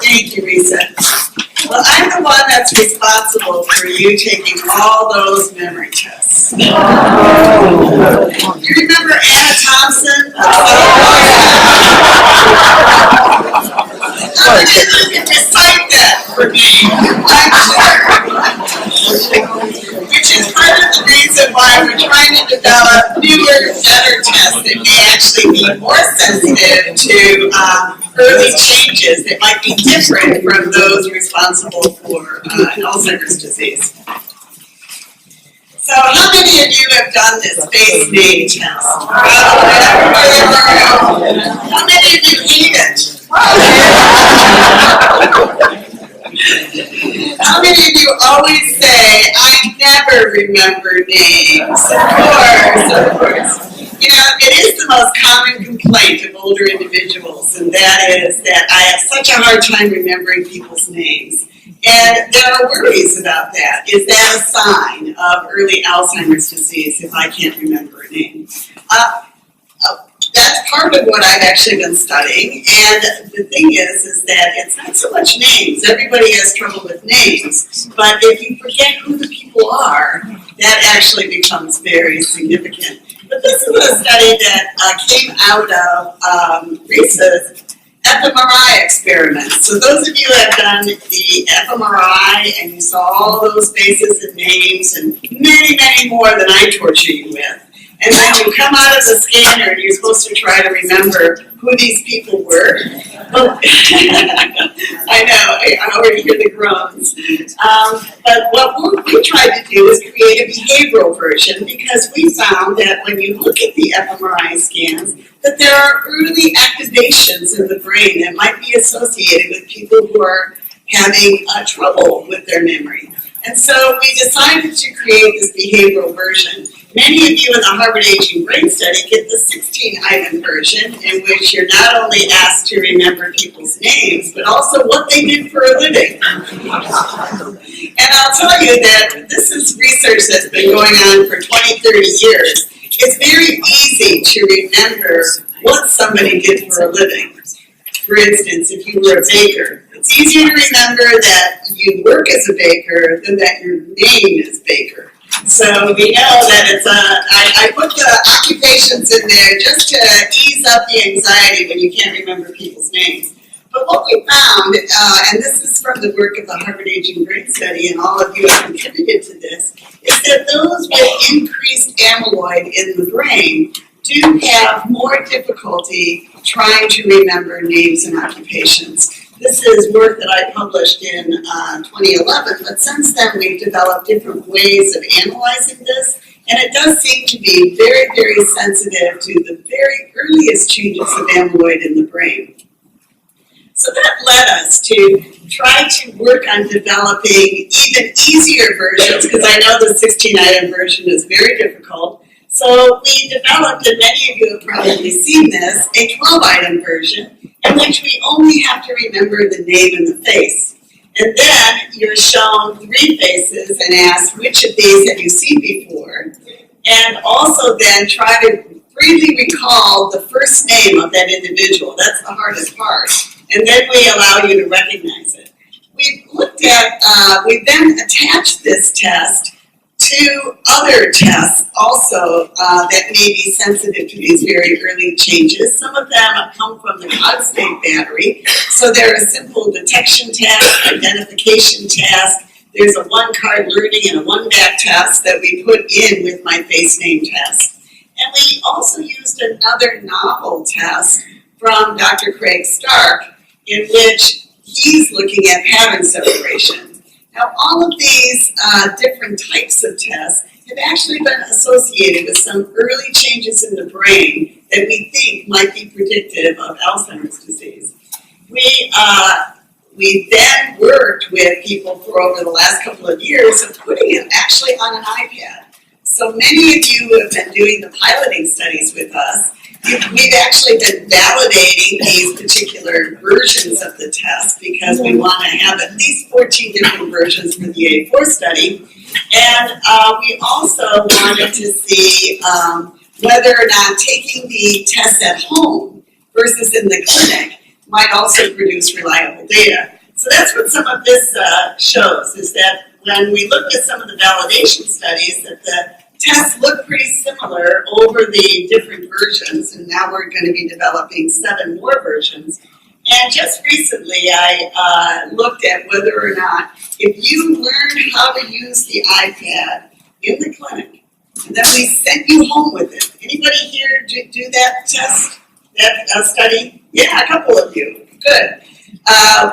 Thank you, Risa. Well, I'm the one that's responsible for you taking all those memory tests. You remember Anna Thompson? How many of you can recite that for me? Which is part of the reason why we're trying to develop newer, better tests that may actually be more sensitive to early changes that might be different from those responsible for Alzheimer's disease. So how many of you have done this face name test? How many of you hate it? How many of you always say, I never remember names? Of course. You know, it is the most common complaint of older individuals, and that is that I have such a hard time remembering people's names. And there are worries about that. Is that a sign of early Alzheimer's disease if I can't remember a name? That's part of what I've actually been studying, and the thing is that it's not so much names. Everybody has trouble with names, but if you forget who the people are, that actually becomes very significant. But this is a study that came out of Risa's fMRI experiments. So those of you who have done the fMRI and you saw all those faces and names and many, many more than I torture you with, and then you come out of the scanner and you're supposed to try to remember who these people were. Well, I know, I already hear the groans. But what we tried to do is create a behavioral version, because we found that when you look at the fMRI scans, that there are early activations in the brain that might be associated with people who are having trouble with their memory. And so we decided to create this behavioral version. Many of you in the Harvard Aging Brain Study get the 16-item version, in which you're not only asked to remember people's names, but also what they did for a living. And I'll tell you that this is research that's been going on for 20, 30 years. It's very easy to remember what somebody did for a living. For instance, if you were a baker, it's easier to remember that you work as a baker than that your name is Baker. So we know that it's I put the occupations in there just to ease up the anxiety when you can't remember people's names. But what we found, and this is from the work of the Harvard Aging Brain Study, and all of you have contributed to this, is that those with increased amyloid in the brain do have more difficulty trying to remember names and occupations. This is work that I published in 2011, but since then we've developed different ways of analyzing this, and it does seem to be very, very sensitive to the very earliest changes of amyloid in the brain. So that led us to try to work on developing even easier versions, because I know the 16-item version is very difficult. So we developed, and many of you have probably seen this, a 12-item version in which we only have to remember the name and the face. And then you're shown 3 faces and asked, which of these have you seen before? And also then try to briefly recall the first name of that individual. That's the hardest part. And then we allow you to recognize it. We then attached this test to other tests also that may be sensitive to these very early changes. Some of them have come from the Cogstate battery. So they're a simple detection test, identification test. There's a one-card learning and a one-back test that we put in with my face name test. And we also used another novel test from Dr. Craig Stark, in which he's looking at pattern separation. Now, all of these different types of tests have actually been associated with some early changes in the brain that we think might be predictive of Alzheimer's disease. We then worked with people for over the last couple of years of putting it actually on an iPad. So many of you who have been doing the piloting studies with us, we've actually been validating these particular versions of the test, because we want to have at least 14 different versions for the A4 study. And we also wanted to see whether or not taking the test at home versus in the clinic might also produce reliable data. So that's what some of this shows, is that when we looked at some of the validation studies, that the tests look pretty similar over the different versions, and now we're going to be developing 7 more versions. And just recently I looked at whether or not, if you learn how to use the iPad in the clinic, and then we sent you home with it. Anybody here do that test, that study? Yeah, a couple of you. Good.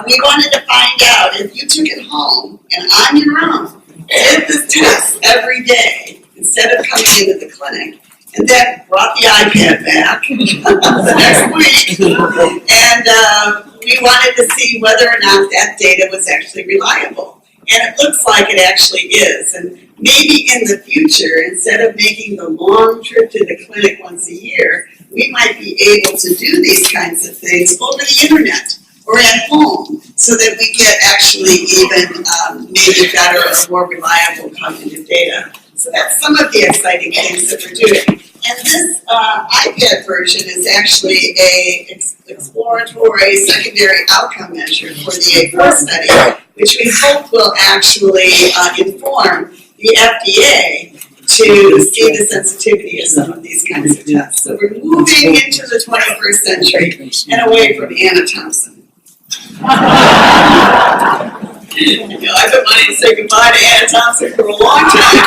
We wanted to find out if you took it home and on your own did this test every day instead of coming into the clinic, and then brought the iPad back the next week, and we wanted to see whether or not that data was actually reliable. And it looks like it actually is. And maybe in the future, instead of making the long trip to the clinic once a year, we might be able to do these kinds of things over the internet or at home, so that we get actually even maybe better or more reliable cognitive data. So that's some of the exciting things that we're doing. And this iPad version is actually a exploratory secondary outcome measure for the A4 study, which we hope will actually inform the FDA to see the sensitivity of some of these kinds of tests. So we're moving into the 21st century and away from Anna Thompson. You know, I've been wanting to say goodbye to Anna Thompson for a long time.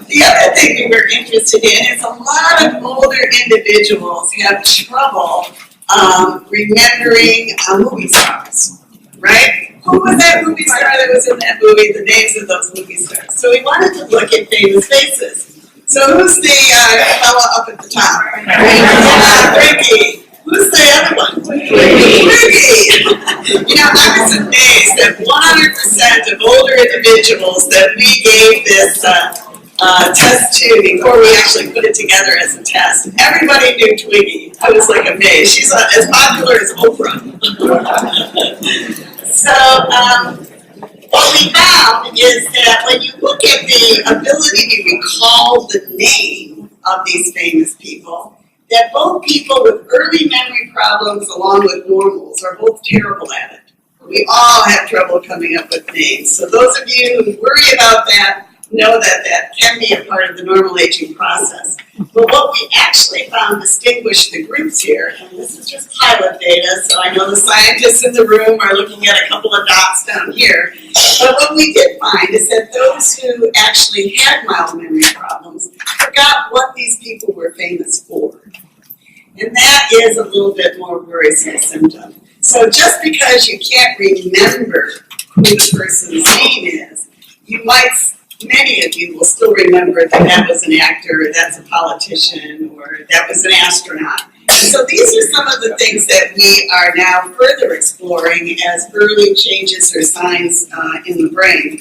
The other thing we were interested in is a lot of older individuals have trouble remembering movie stars, right? Who was that movie star that was in that movie? The names of those movie stars. So we wanted to look at famous faces. So who's the fella up at the top? Ricky. Who's the other one? Ricky. You know, I was amazed that 100% of older individuals that we gave this test to before we actually put it together as a test, everybody knew Twiggy. I was like amazed. She's as popular as Oprah. So what we found is that when you look at the ability to recall the name of these famous people, that both people with early memory problems along with normals are both terrible at it. We all have trouble coming up with names. So those of you who worry about that know that that can be a part of the normal aging process. But what we actually found distinguished the groups here, and this is just pilot data, so I know the scientists in the room are looking at a couple of dots down here. But what we did find is that those who actually had mild memory problems forgot what these people were famous for. And that is a little bit more worrisome symptom. So just because you can't remember who the person's name is, you might, many of you will still remember that that was an actor, or that's a politician, or that was an astronaut. And so these are some of the things that we are now further exploring as early changes or signs in the brain.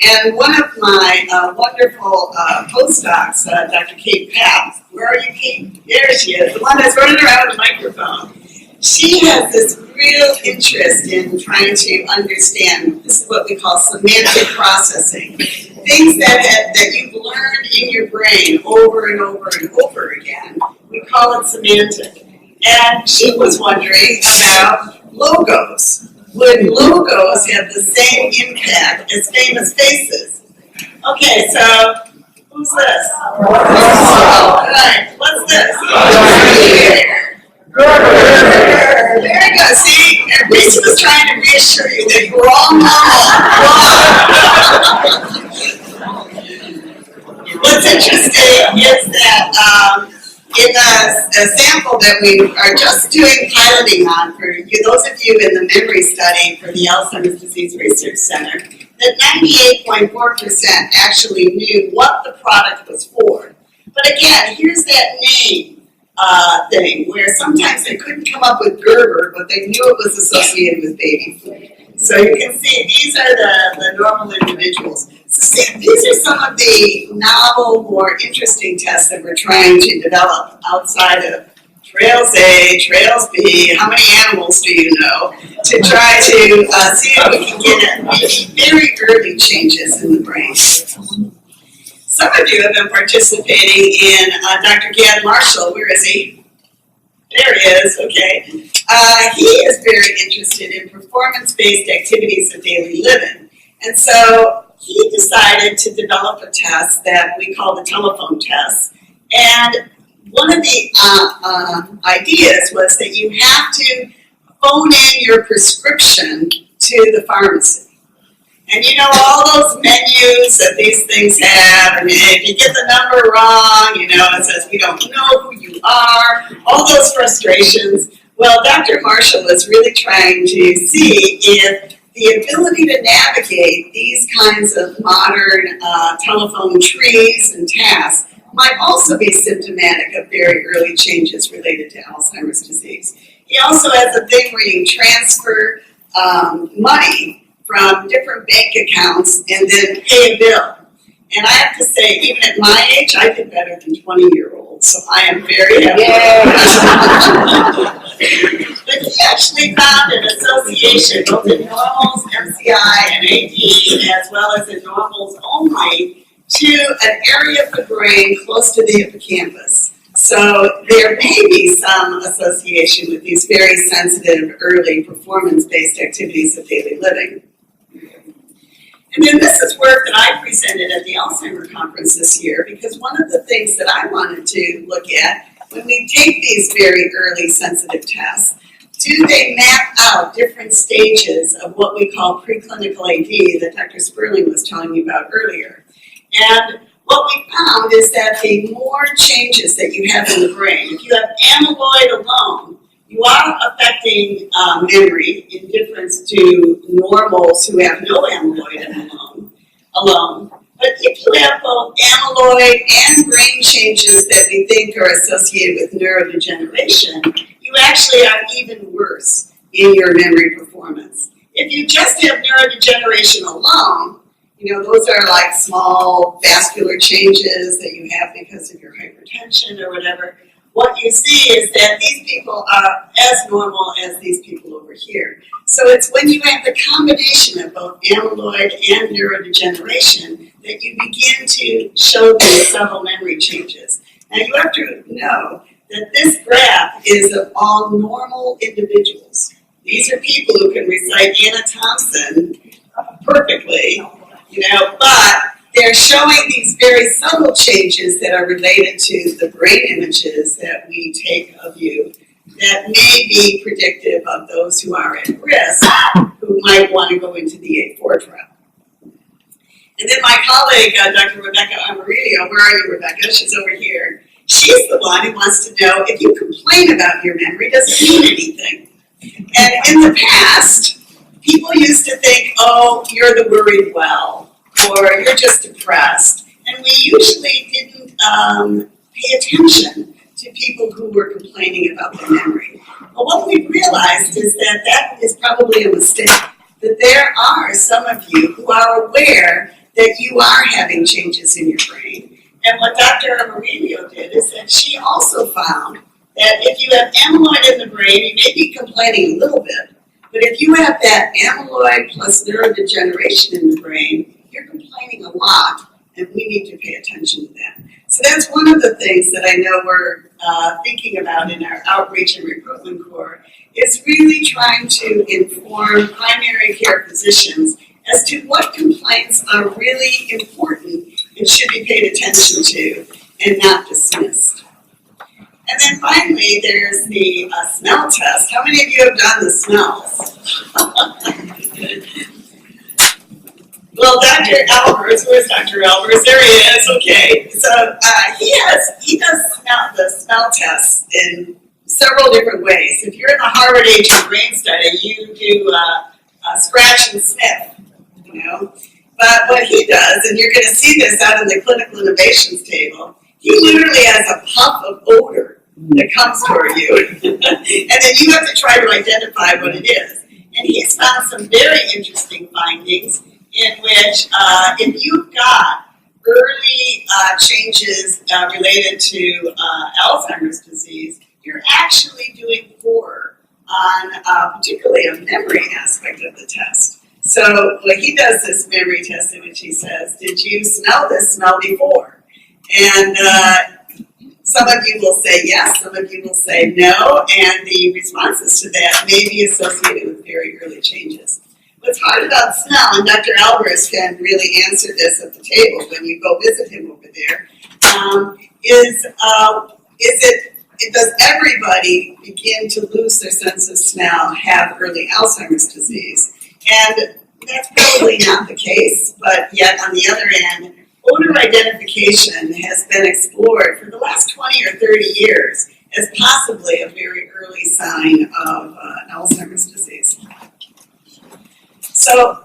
And one of my wonderful postdocs, Dr. Kate Papp, where are you, Kate? There she is, the one that's running around with a microphone. She has this real interest in trying to understand, this is what we call semantic processing. Things that you've learned in your brain over and over and over again. We call it semantic. And she was wondering about logos. Would logos have the same impact as famous faces? Okay, so who's this? Right, what's this? Very good. See, Reese was trying to reassure you that you were all normal. What's interesting is that in a sample that we are just doing piloting on for you, those of you in the memory study for the Alzheimer's Disease Research Center, that 98.4% actually knew what the product was for. But again, here's that name thing where sometimes they couldn't come up with Gerber, but they knew it was associated with baby food. So you can see these are the normal individuals. So see, these are some of the novel, more interesting tests that we're trying to develop outside of Trails A, Trails B, how many animals do you know, to try to see if we can get at maybe very early changes in the brain. Some of you have been participating in Dr. Gad Marshall. Where is he? There he is, okay. he is very interested in performance-based activities of daily living. And so he decided to develop a test that we call the telephone test. And one of the ideas was that you have to phone in your prescription to the pharmacy. And you know all those menus that these things have, I mean, if you get the number wrong, you know, it says we don't know who you are, all those frustrations. Well, Dr. Marshall was really trying to see if the ability to navigate these kinds of modern telephone trees and tasks might also be symptomatic of very early changes related to Alzheimer's disease. He also has a thing where you transfer money from different bank accounts and then pay a bill. And I have to say, even at my age, I did better than 20-year-olds, so I am very happy. But he actually found an association both in normals, MCI, and AD, as well as in normals only, to an area of the brain close to the hippocampus. So there may be some association with these very sensitive, early performance-based activities of daily living. And then this is work that I presented at the Alzheimer's conference this year, because one of the things that I wanted to look at when we take these very early sensitive tests, do they map out different stages of what we call preclinical AD that Dr. Sperling was telling you about earlier. And what we found is that the more changes that you have in the brain, if you have amyloid alone, you are affecting memory in difference to normals who have no amyloid alone. But if you have both amyloid and brain changes that we think are associated with neurodegeneration, you actually are even worse in your memory performance. If you just have neurodegeneration alone, you know, those are like small vascular changes that you have because of your hypertension or whatever. What you see is that these people are as normal as these people over here. So it's when you have the combination of both amyloid and neurodegeneration that you begin to show these subtle memory changes. Now you have to know that this graph is of all normal individuals. These are people who can recite Anna Thompson perfectly, you know, but they're showing these very subtle changes that are related to the brain images that we take of you that may be predictive of those who are at risk, who might want to go into the A4 trial. And then my colleague, Dr. Rebecca Amarillo, where are you, Rebecca? She's over here. She's the one who wants to know if you complain about your memory, does it mean anything? And in the past, people used to think, oh, you're the worried well, or you're just depressed. And we usually didn't pay attention to people who were complaining about their memory. But what we realized is that that is probably a mistake, that there are some of you who are aware that you are having changes in your brain. And what Dr. Amarillo did is that she also found that if you have amyloid in the brain, you may be complaining a little bit, but if you have that amyloid plus neurodegeneration in the brain, you're complaining a lot, and we need to pay attention to that. So that's one of the things that I know we're thinking about in our outreach and recruitment core, is really trying to inform primary care physicians as to what complaints are really important and should be paid attention to and not dismissed. And then finally, there's the smell test. How many of you have done the smells? Well, Dr. Albers, where's Dr. Albers? There he is, okay. So he does the smell test in several different ways. If you're in the Harvard Age of Brain Study, you do scratch and sniff, you know. But what he does, and you're going to see this out in the clinical innovations table, he literally has a puff of odor that comes toward you. And then you have to try to identify what it is. And he's found some very interesting findings in which if you've got early changes related to Alzheimer's disease, you're actually doing poorer on particularly a memory aspect of the test. So he does this memory test in which he says, did you smell this smell before? And Some of you will say yes, some of you will say no, and the responses to that may be associated with very early changes. What's hard about smell, and Dr. Alvarez can really answer this at the table when you go visit him over there, does everybody begin to lose their sense of smell, have early Alzheimer's disease? And that's probably not the case, but yet on the other end, odor identification has been explored for the last 20 or 30 years as possibly a very early sign of Alzheimer's disease. So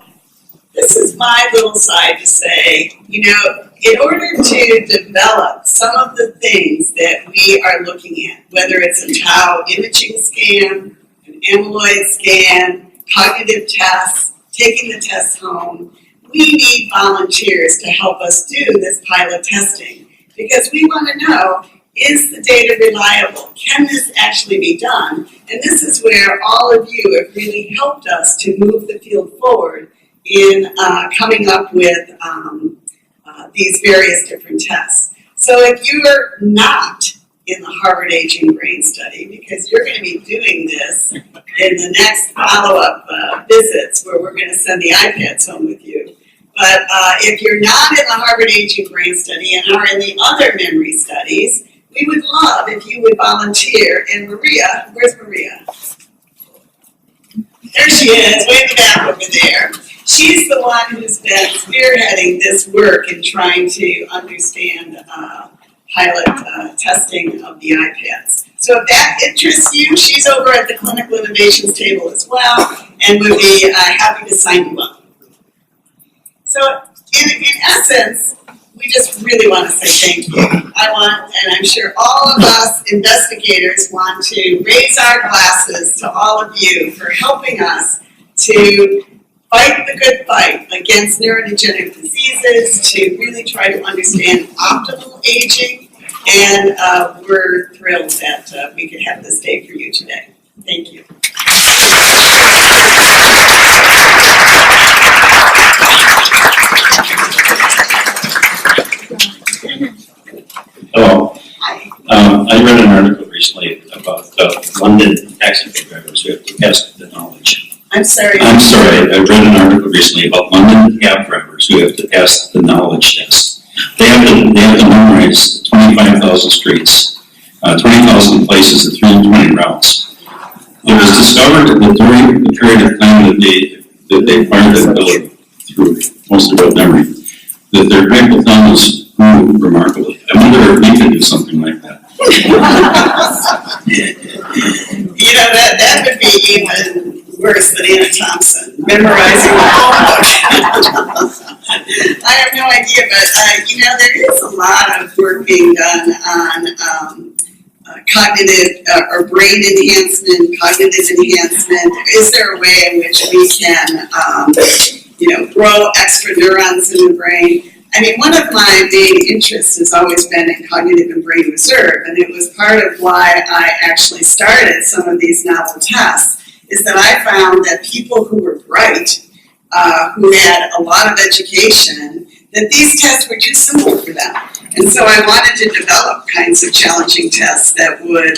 this is my little side to say, you know, in order to develop some of the things that we are looking at, whether it's a tau imaging scan, an amyloid scan, cognitive tests, taking the tests home, we need volunteers to help us do this pilot testing because we want to know, is the data reliable? Can this actually be done? And this is where all of you have really helped us to move the field forward in coming up with these various different tests. So if you are not in the Harvard Aging Brain Study, because you're going to be doing this in the next follow-up visits where we're going to send the iPads home with you. But if you're not in the Harvard Aging Brain Study and are in the other memory studies, we would love if you would volunteer. And Maria, where's Maria? There she is, way in the back over there. She's the one who's been spearheading this work and trying to understand pilot testing of the iPads. So if that interests you, she's over at the Clinical Innovations table as well and would be happy to sign you up. So in essence, we just really want to say thank you. I want, and I'm sure all of us investigators want to raise our glasses to all of you for helping us to fight the good fight against neurodegenerative diseases, to really try to understand optimal aging, and we're thrilled that we could have this day for you today. Thank you. Hello. I read an article recently about London taxi drivers who have to test the knowledge. I'm sorry. I read an article recently about London cab drivers who have to pass the knowledge test. They have to memorize 25,000 streets, 20,000 places, and 320 routes. It was discovered that during the period of time that they acquired that ability through mostly rote memory, that their hypothalamus grew remarkably. I wonder if we could do something like that. You know, that would be even worse than Anna Thompson, memorizing the whole book. I have no idea, but you know, there is a lot of work being done on cognitive or brain enhancement, cognitive enhancement. Is there a way in which we can, you know, grow extra neurons in the brain? I mean, one of my main interests has always been in cognitive and brain reserve, and it was part of why I actually started some of these novel tests, is that I found that people who were bright, who had a lot of education, that these tests were too simple for them. And so I wanted to develop kinds of challenging tests that would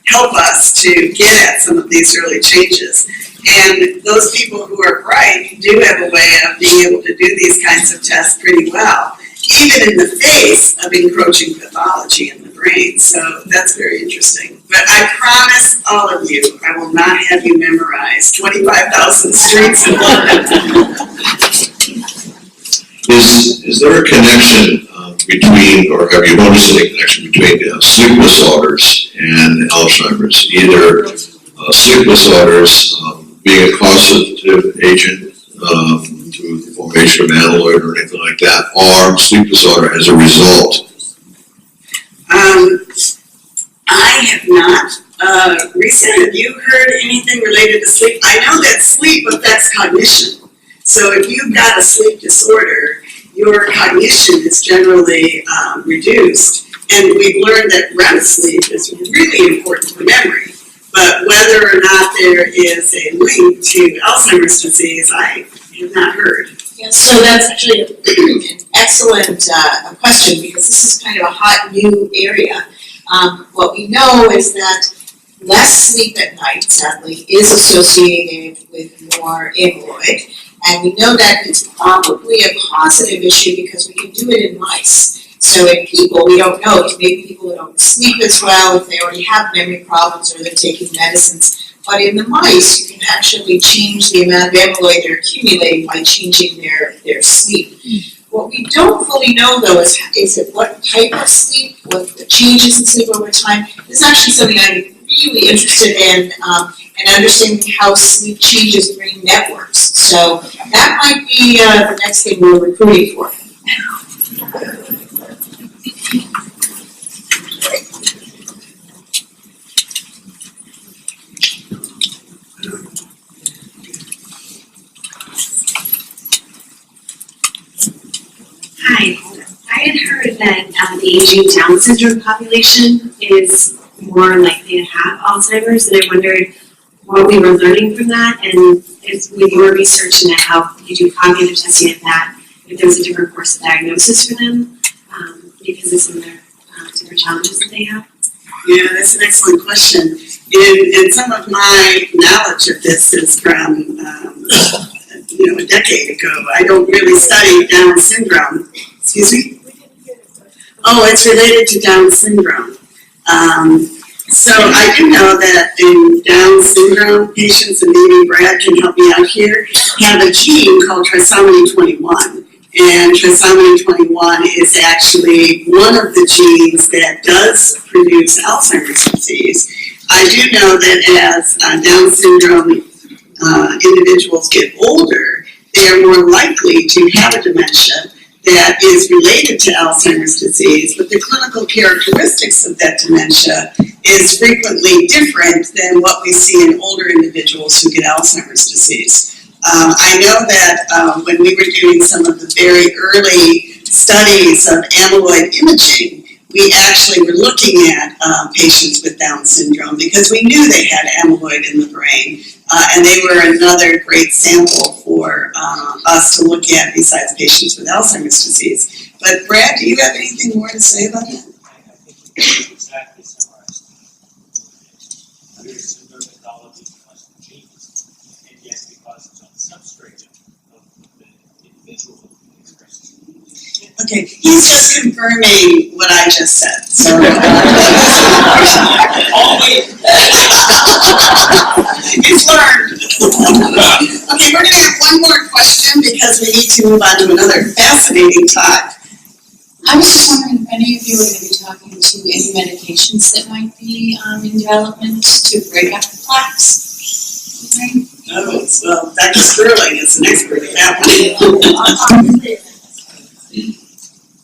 help us to get at some of these early changes. And those people who are bright do have a way of being able to do these kinds of tests pretty well, even in the face of encroaching pathology in the brain. So that's very interesting. But I promise all of you, I will not have you memorize 25,000 streets in London. Is there a connection between, or have you noticed any connection between sleep disorders and Alzheimer's? Either sleep disorders being a causative agent to the formation of amyloid or anything like that, or sleep disorder as a result? I have not. Risa, have you heard anything related to sleep? I know that sleep affects cognition. So if you've got a sleep disorder, your cognition is generally reduced. And we've learned that REM sleep is really important for memory. But whether or not there is a link to Alzheimer's disease, I have not heard. Yeah, So that's actually an excellent question, because this is kind of a hot new area. What we know is that less sleep at night, sadly, is associated with more amyloid. And we know that it's probably a positive issue because we can do it in mice. So in people, we don't know. Maybe people don't sleep as well, if they already have memory problems or they're taking medicines. But in the mice, you can actually change the amount of amyloid they're accumulating by changing their sleep. What we don't fully know though is it what type of sleep, what the changes in sleep over time. This is actually something I'm really interested in, and understanding how sleep changes brain networks. So that might be the next thing we're recruiting for. Hi, I had heard that the aging Down syndrome population is more likely to have Alzheimer's, and I wondered what we were learning from that, and if with your research into how you do cognitive testing at that, if there's a different course of diagnosis for them, because of some of their different challenges that they have. Yeah, that's an excellent question. And some of my knowledge of this is from, a decade ago. I don't really study Down syndrome. Excuse me? Oh, it's related to Down syndrome. So I do know that in Down syndrome patients, and maybe Brad can help me out here, have a gene called trisomy 21. And trisomy 21 is actually one of the genes that does produce Alzheimer's disease. I do know that as Down syndrome individuals get older, they are more likely to have a dementia that is related to Alzheimer's disease, but the clinical characteristics of that dementia is frequently different than what we see in older individuals who get Alzheimer's disease. I know that when we were doing some of the very early studies of amyloid imaging, we actually were looking at patients with Down syndrome because we knew they had amyloid in the brain, and they were another great sample for us to look at besides patients with Alzheimer's disease. But Brad, do you have anything more to say about that? I think it's exactly summarized. There is similar pathology because of the genes, and yet because it's on the substrate of the individual expresses. Okay, he's just confirming what I just said, so. It's learned. Okay, we're gonna have one more question because we need to move on to another fascinating talk. I was just wondering if any of you are going to be talking to any medications that might be in development to break up the plaques. Right? Oh, so Dr. Sterling is an expert at that one.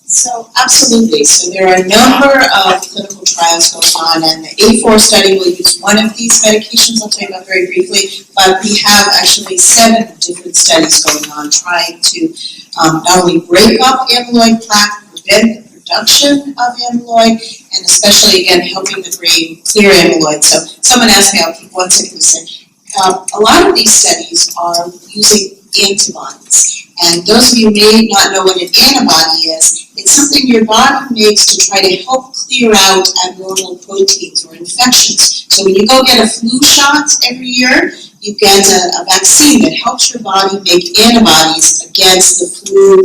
So absolutely. So there are a number of clinical trials going on, and the A4 study will use one of these medications I'll tell you about very briefly, but we have actually 7 different studies going on trying to not only break up amyloid plaque, prevent the production of amyloid, and especially, again, helping the brain clear amyloid. So someone asked me, I'll keep one second to say, a lot of these studies are using antibodies. And those of you may not know what an antibody is, it's something your body makes to try to help clear out abnormal proteins or infections. So when you go get a flu shot every year, you get a vaccine that helps your body make antibodies against the flu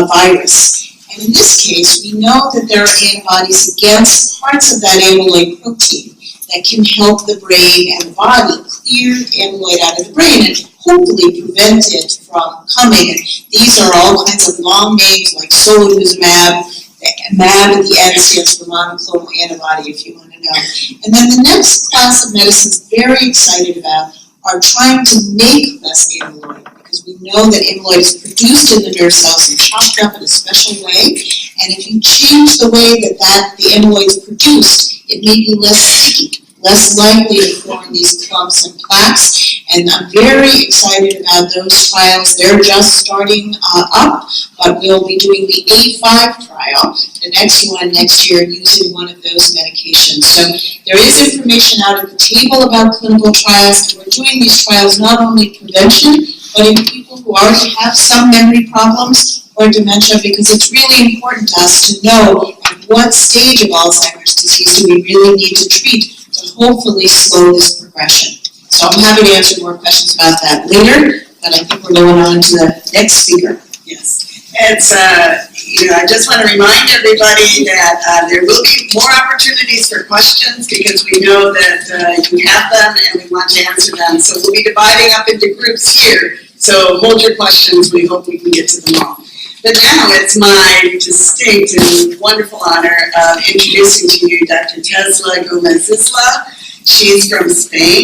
virus. And in this case, we know that there are antibodies against parts of that amyloid protein that can help the brain and the body clear amyloid out of the brain and hopefully prevent it from coming. And these are all kinds of long names like solanezumab, MAB at the end stands for monoclonal antibody if you want to know. And then the next class of medicines very excited about are trying to make less amyloid, because we know that amyloid is produced in the nerve cells and chopped up in a special way. And if you change the way that the amyloid is produced, it may be less sticky, less likely to form these clumps and plaques. And I'm very excited about those trials. They're just starting up, but we'll be doing the A5 trial, the next one next year, using one of those medications. So there is information out at the table about clinical trials, and we're doing these trials not only prevention, but in people who already have some memory problems or dementia, because it's really important to us to know at what stage of Alzheimer's disease do we really need to treat to hopefully slow this progression. So I'm happy to answer more questions about that later, but I think we're going on to the next speaker. Yes, it's, I just want to remind everybody that there will be more opportunities for questions because we know that you have them and we want to answer them. So we'll be dividing up into groups here. So hold your questions. We hope we can get to them all. But now it's my distinct and wonderful honor of introducing to you Dr. Tesla Gomez Isla. She's from Spain.